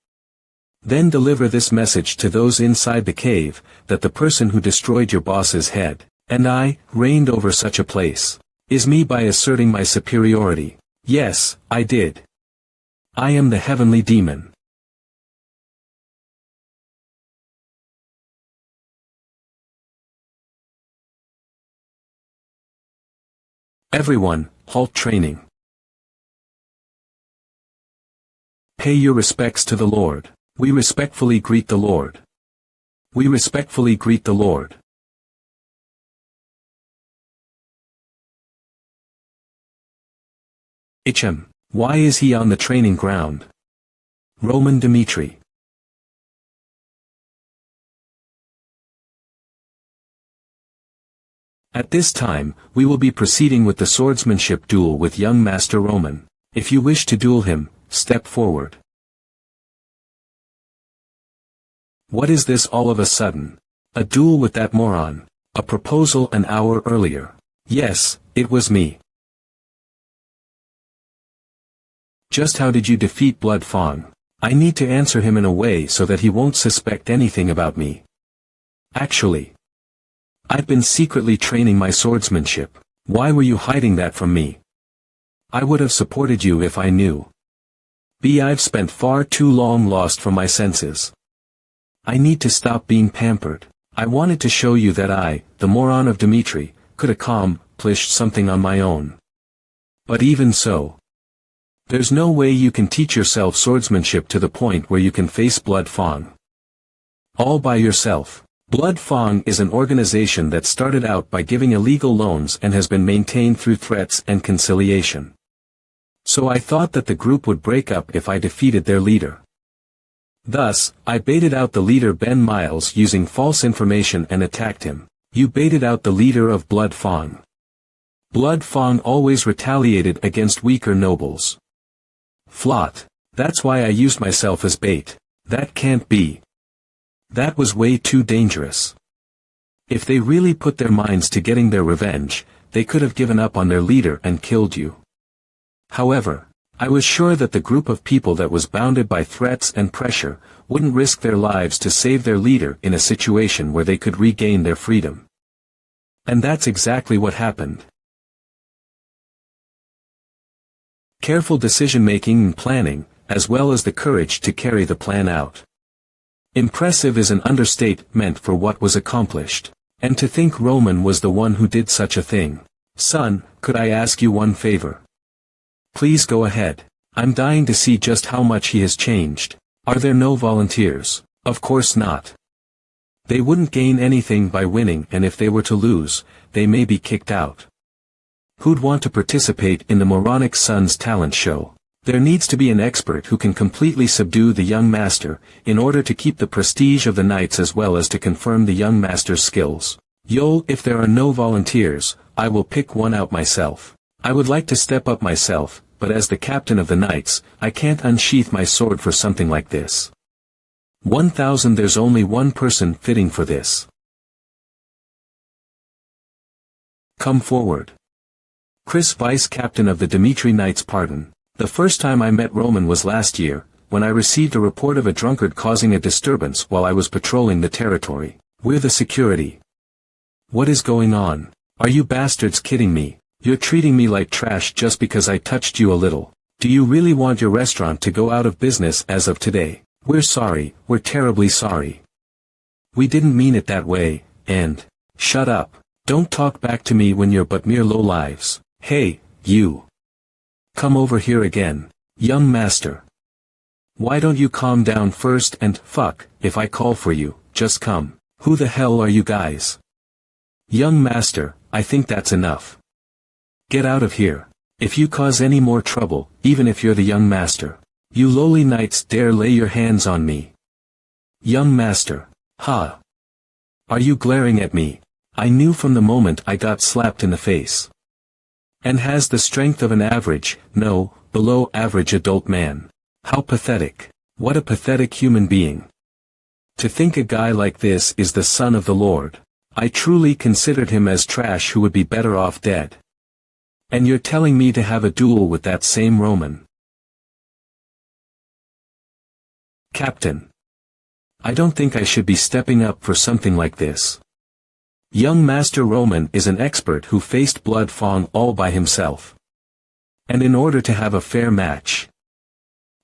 A: Then deliver this message to those inside the cave, that the person who destroyed your boss's head, and I, reigned over such a place, is me by asserting my superiority. Yes, I did. I am the heavenly demon. Everyone, halt training. Pay your respects to the Lord. We respectfully greet the Lord. We respectfully greet the Lord. Why is he on the training ground? Roman Dmitri. At this time, we will be proceeding with the swordsmanship duel with young Master Roman. If you wish to duel him, step forward. What is this all of a sudden? A duel with that moron. A proposal an hour earlier. Yes, it was me. Just how did you defeat Blood Fang? I need to answer him in a way so that he won't suspect anything about me. Actually, I've been secretly training my swordsmanship. Why were you hiding that from me? I would have supported you if I knew. I've spent far too long lost from my senses. I need to stop being pampered. I wanted to show you that I, the moron of Dmitri, could accomplish something on my own. But even so, there's no way you can teach yourself swordsmanship to the point where you can face Blood Fang all by yourself. Blood Fang is an organization that started out by giving illegal loans and has been maintained through threats and conciliation. So I thought that the group would break up if I defeated their leader. Thus, I baited out the leader Ben Miles using false information and attacked him. You baited out the leader of Blood Fang. Blood Fang always retaliated against weaker nobles. Flot. That's why I used myself as bait. That can't be. That was way too dangerous. If they really put their minds to getting their revenge, they could have given up on their leader and killed you. However, I was sure that the group of people that was bounded by threats and pressure wouldn't risk their lives to save their leader in a situation where they could regain their freedom. And that's exactly what happened. Careful decision-making and planning, as well as the courage to carry the plan out. Impressive is an understatement for what was accomplished. And to think Roman was the one who did such a thing. Son, could I ask you one favor? Please go ahead. I'm dying to see just how much he has changed. Are there no volunteers? Of course not. They wouldn't gain anything by winning, and if they were to lose, they may be kicked out. Who'd want to participate in the moronic son's talent show? There needs to be an expert who can completely subdue the young master, in order to keep the prestige of the knights as well as to confirm the young master's skills. If there are no volunteers, I will pick one out myself. I would like to step up myself, but as the captain of the knights, I can't unsheath my sword for something like this. 1,000 There's only one person fitting for this. Come forward. Chris, vice captain of the Dmitri Knights. Pardon. The first time I met Roman was last year, when I received a report of a drunkard causing a disturbance while I was patrolling the territory. We're the security. What is going on? Are you bastards kidding me? You're treating me like trash just because I touched you a little. Do you really want your restaurant to go out of business as of today? We're sorry, we're terribly sorry. We didn't mean it that way, and... Shut up. Don't talk back to me when you're but mere lowlives. Hey, you. Come over here again. Young master. Why don't you calm down first and, fuck, if I call for you, just come. Who the hell are you guys? Young master, I think that's enough. Get out of here. If you cause any more trouble, even if you're the young master, you lowly knights dare lay your hands on me. Young master. Ha. Are you glaring at me? I knew from the moment I got slapped in the face. And has the strength of an average, no, below average adult man. How pathetic. What a pathetic human being. To think a guy like this is the son of the Lord. I truly considered him as trash who would be better off dead. And you're telling me to have a duel with that same Roman. Captain. I don't think I should be stepping up for something like this. Young Master Roman is an expert who faced Blood Fang all by himself. And in order to have a fair match,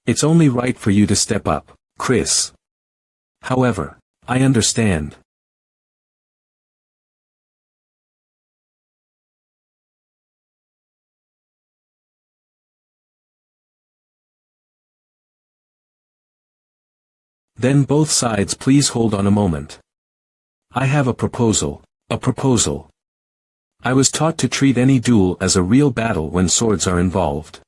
A: it's only right for you to step up, Chris. However, I understand. Then both sides please hold on a moment. I have a proposal. A proposal. I was taught to treat any duel as a real battle when swords are involved.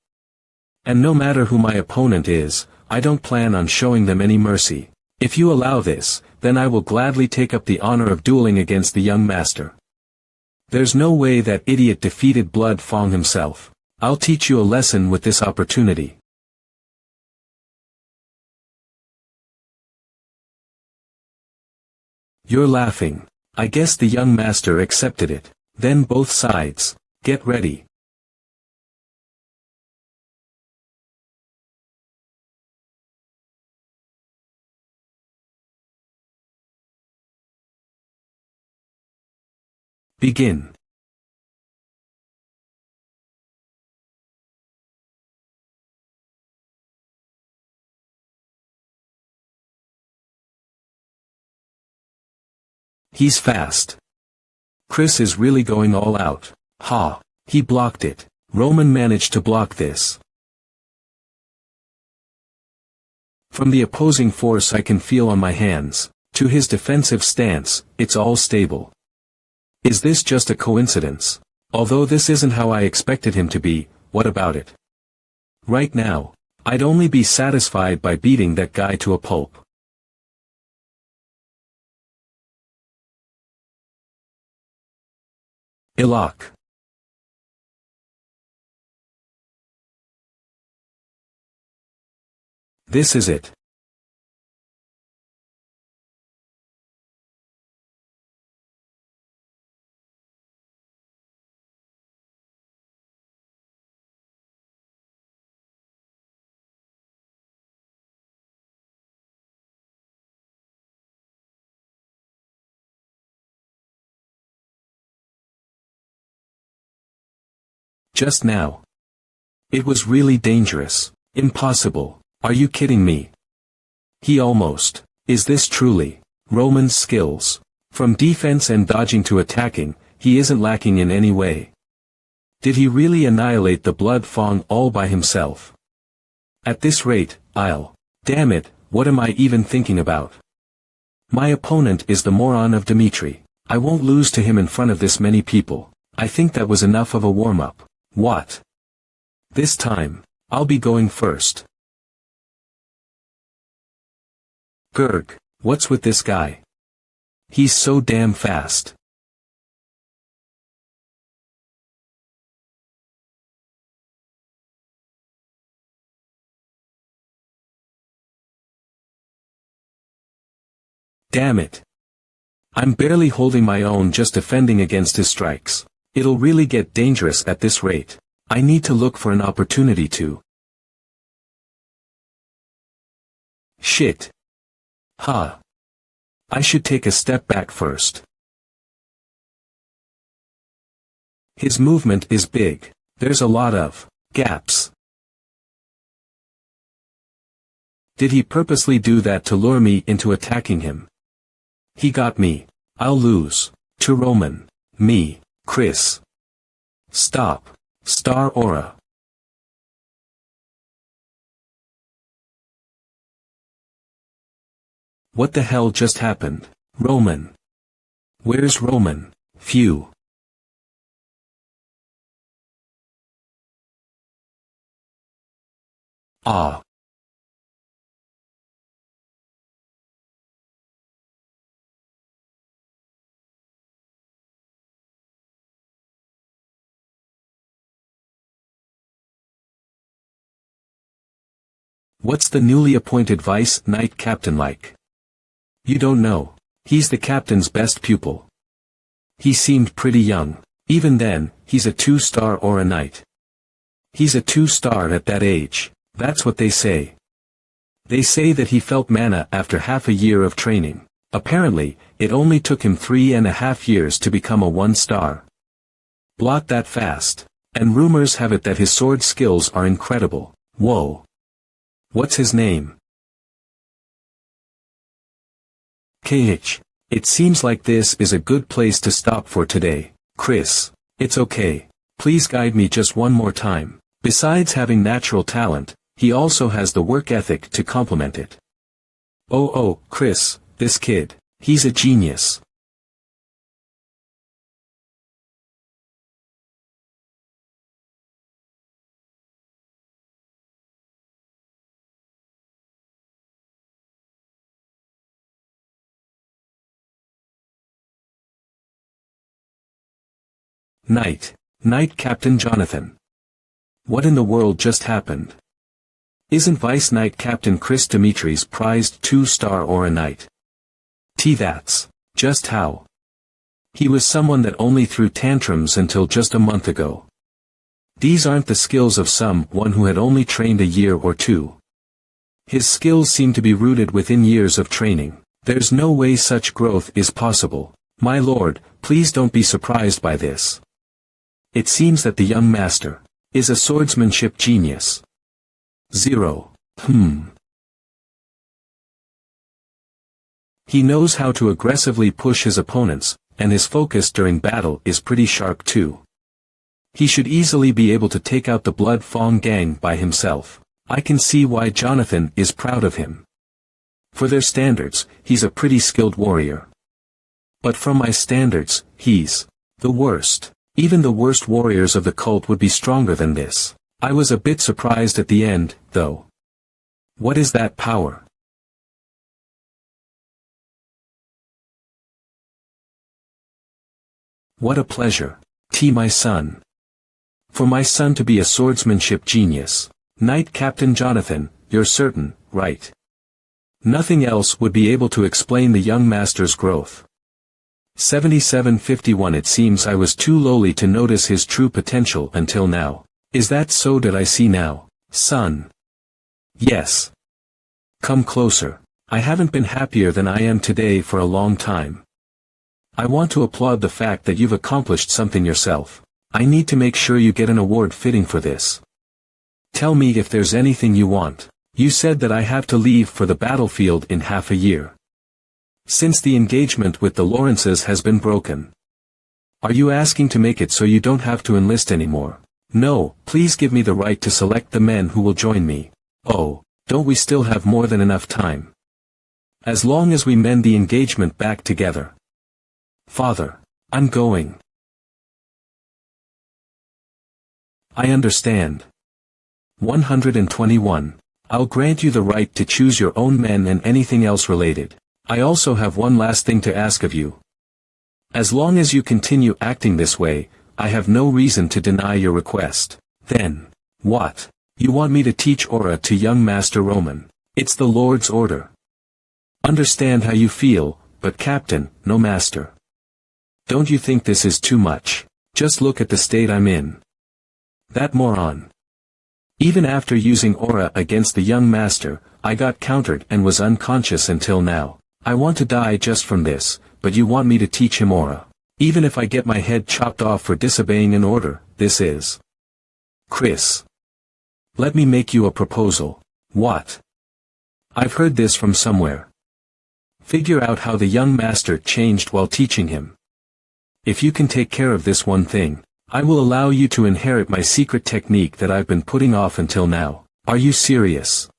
A: And no matter who my opponent is, I don't plan on showing them any mercy. If you allow this, then I will gladly take up the honor of dueling against the young master. There's no way that idiot defeated Blood Fang himself. I'll teach you a lesson with this opportunity. You're laughing. I guess the young master accepted it. Then both sides, get ready. Begin. He's fast. Chris is really going all out. Ha! He blocked it. Roman managed to block this. From the opposing force I can feel on my hands, to his defensive stance, it's all stable. Is this just a coincidence? Although this isn't how I expected him to be, what about it? Right now, I'd only be satisfied by beating that guy to a pulp. Ilok. This is it. Just now. It was really dangerous. Impossible. Are you kidding me? He almost. Is this truly Roman's skills? From defense and dodging to attacking, he isn't lacking in any way. Did he really annihilate the Blood Fang all by himself? At this rate, damn it, what am I even thinking about? My opponent is the moron of Dmitri. I won't lose to him in front of this many people. I think that was enough of a warm-up. What? This time, I'll be going first. Gerg, what's with this guy? He's so damn fast. Damn it. I'm barely holding my own, just defending against his strikes. It'll really get dangerous at this rate. I need to look for an opportunity to. Shit. Huh. I should take a step back first. His movement is big. There's a lot of gaps. Did he purposely do that to lure me into attacking him? He got me. I'll lose. To Roman. Me. Chris. Stop. Star Aura. What the hell just happened? Roman. Where's Roman? Phew. Ah. What's the newly appointed vice knight captain like? You don't know. He's the captain's best pupil. He seemed pretty young. Even then, he's a 2-star aura knight. He's a 2-star at that age. That's what they say. They say that he felt mana after half a year of training. Apparently, it only took him 3.5 years to become a 1-star. Blot that fast. And rumors have it that his sword skills are incredible. Whoa. What's his name? KH. It seems like this is a good place to stop for today. Chris. It's okay. Please guide me just one more time. Besides having natural talent, he also has the work ethic to complement it. Oh, Chris, this kid. He's a genius. Knight Captain Jonathan. What in the world just happened? Isn't Vice Knight Captain Chris Dimitri's prized 2-star aura knight? That's just how. He was someone that only threw tantrums until just a month ago. These aren't the skills of someone who had only trained a year or two. His skills seem to be rooted within years of training. There's no way such growth is possible. My lord, please don't be surprised by this. It seems that the young master is a swordsmanship genius. 0. He knows how to aggressively push his opponents, and his focus during battle is pretty sharp too. He should easily be able to take out the Blood Fang gang by himself. I can see why Jonathan is proud of him. For their standards, he's a pretty skilled warrior. But from my standards, he's the worst. Even the worst warriors of the cult would be stronger than this. I was a bit surprised at the end, though. What is that power? What a pleasure. My son. For my son to be a swordsmanship genius. Knight Captain Jonathan, you're certain, right? Nothing else would be able to explain the young master's growth. 7751. It seems I was too lowly to notice his true potential until now. Is that so? Did I see now, son? Yes. Come closer. I haven't been happier than I am today for a long time. I want to applaud the fact that you've accomplished something yourself. I need to make sure you get an award fitting for this. Tell me if there's anything you want. You said that I have to leave for the battlefield in half a year. Since the engagement with the Lawrences has been broken. Are you asking to make it so you don't have to enlist anymore? No, please give me the right to select the men who will join me. Oh, don't we still have more than enough time? As long as we mend the engagement back together. Father, I'm going. I understand. 121. I'll grant you the right to choose your own men and anything else related. I also have one last thing to ask of you. As long as you continue acting this way, I have no reason to deny your request. Then, what? You want me to teach aura to young Master Roman? It's the Lord's order. Understand how you feel, but Captain, no Master. Don't you think this is too much? Just look at the state I'm in. That moron. Even after using aura against the young Master, I got countered and was unconscious until now. I want to die just from this, but you want me to teach him aura. Even if I get my head chopped off for disobeying an order, this is. Chris. Let me make you a proposal. What? I've heard this from somewhere. Figure out how the young master changed while teaching him. If you can take care of this one thing, I will allow you to inherit my secret technique that I've been putting off until now. Are you serious?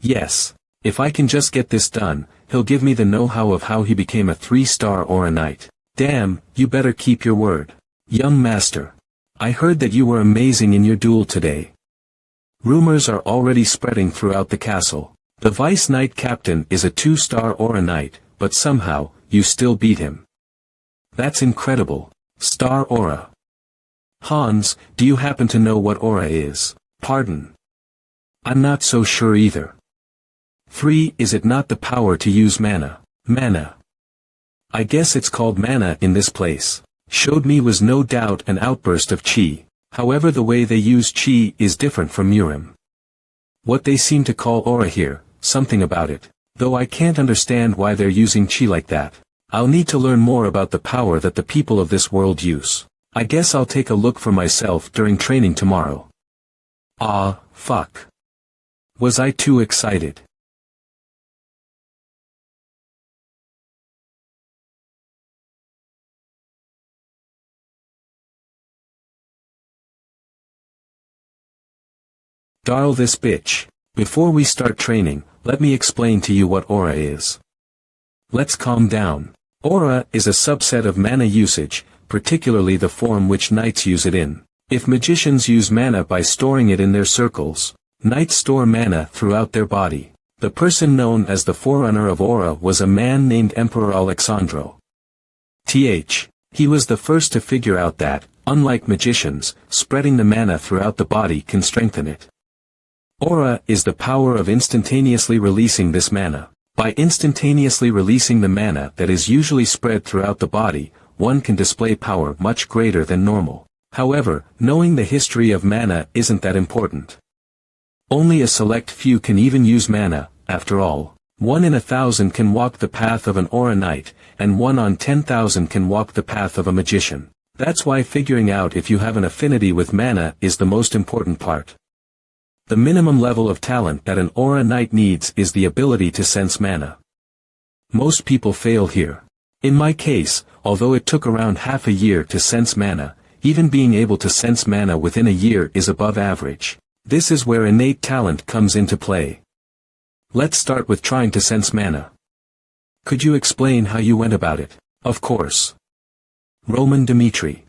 A: Yes. If I can just get this done, he'll give me the know-how of how he became a 3-star aura knight. Damn, you better keep your word. Young master. I heard that you were amazing in your duel today. Rumors are already spreading throughout the castle. The vice knight captain is a 2-star aura knight, but somehow, you still beat him. That's incredible. Star aura. Hans, do you happen to know what aura is? Pardon. I'm not so sure either. 3. Is it not the power to use mana? Mana. I guess it's called mana in this place. Showed me was no doubt an outburst of chi. However, the way they use chi is different from Murim. What they seem to call aura here, something about it. Though I can't understand why they're using chi like that. I'll need to learn more about the power that the people of this world use. I guess I'll take a look for myself during training tomorrow. Ah, fuck. Was I too excited? Darl this bitch. Before we start training, let me explain to you what aura is. Let's calm down. Aura is a subset of mana usage, particularly the form which knights use it in. If magicians use mana by storing it in their circles, knights store mana throughout their body. The person known as the forerunner of aura was a man named Emperor Alexandro. He was the first to figure out that, unlike magicians, spreading the mana throughout the body can strengthen it. Aura is the power of instantaneously releasing this mana. By instantaneously releasing the mana that is usually spread throughout the body, one can display power much greater than normal. However, knowing the history of mana isn't that important. Only a select few can even use mana, after all. 1 in 1,000 can walk the path of an aura knight, and 1 on 10,000 can walk the path of a magician. That's why figuring out if you have an affinity with mana is the most important part. The minimum level of talent that an aura knight needs is the ability to sense mana. Most people fail here. In my case, although it took around half a year to sense mana, even being able to sense mana within a year is above average. This is where innate talent comes into play. Let's start with trying to sense mana. Could you explain how you went about it? Of course. Roman Dmitri.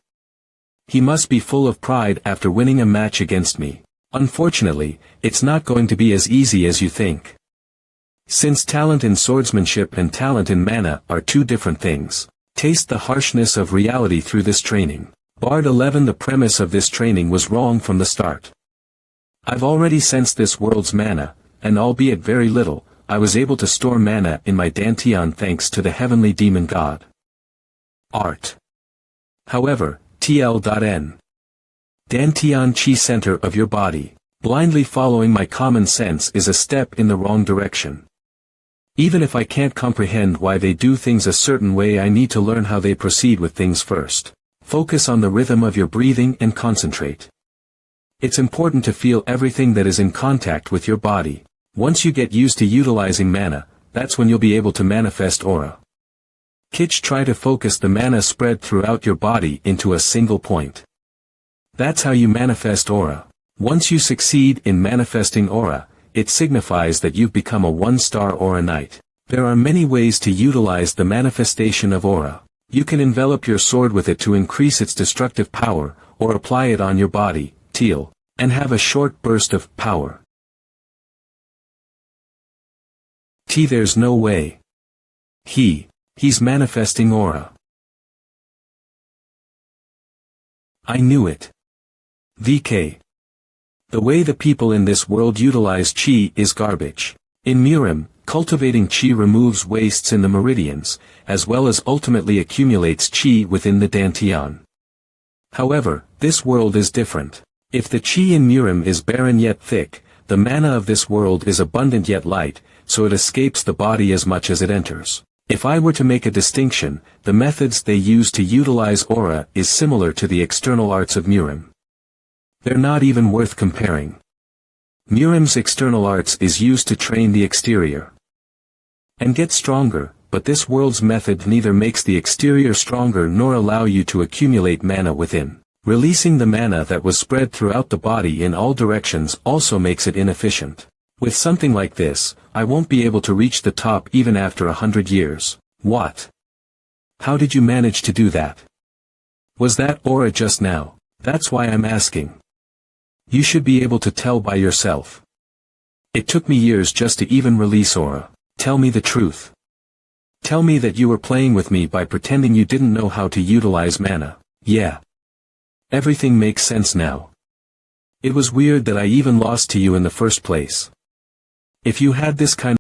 A: He must be full of pride after winning a match against me. Unfortunately, it's not going to be as easy as you think. Since talent in swordsmanship and talent in mana are two different things. Taste the harshness of reality through this training. Bard 11. The premise of this training was wrong from the start. I've already sensed this world's mana, and albeit very little, I was able to store mana in my Dantian thanks to the heavenly demon god. Art. However, TL.N. Dantian chi center of your body. Blindly following my common sense is a step in the wrong direction. Even if I can't comprehend why they do things a certain way, I need to learn how they proceed with things first. Focus on the rhythm of your breathing and concentrate. It's important to feel everything that is in contact with your body. Once you get used to utilizing mana, that's when you'll be able to manifest aura. Try to focus the mana spread throughout your body into a single point. That's how you manifest aura. Once you succeed in manifesting aura, it signifies that you've become a 1-star aura knight. There are many ways to utilize the manifestation of aura. You can envelop your sword with it to increase its destructive power, or apply it on your body, teal, and have a short burst of power. There's no way. He's manifesting aura. I knew it. VK. The way the people in this world utilize chi is garbage. In Murim, cultivating chi removes wastes in the meridians, as well as ultimately accumulates chi within the Dantian. However, this world is different. If the chi in Murim is barren yet thick, the mana of this world is abundant yet light, so it escapes the body as much as it enters. If I were to make a distinction, the methods they use to utilize aura is similar to the external arts of Murim. They're not even worth comparing. Murim's external arts is used to train the exterior and get stronger, but this world's method neither makes the exterior stronger nor allow you to accumulate mana within. Releasing the mana that was spread throughout the body in all directions also makes it inefficient. With something like this, I won't be able to reach the top even after 100 years. What? How did you manage to do that? Was that aura just now? That's why I'm asking. You should be able to tell by yourself. It took me years just to even release aura. Tell me the truth. Tell me that you were playing with me by pretending you didn't know how to utilize mana. Yeah. Everything makes sense now. It was weird that I even lost to you in the first place. If you had this kind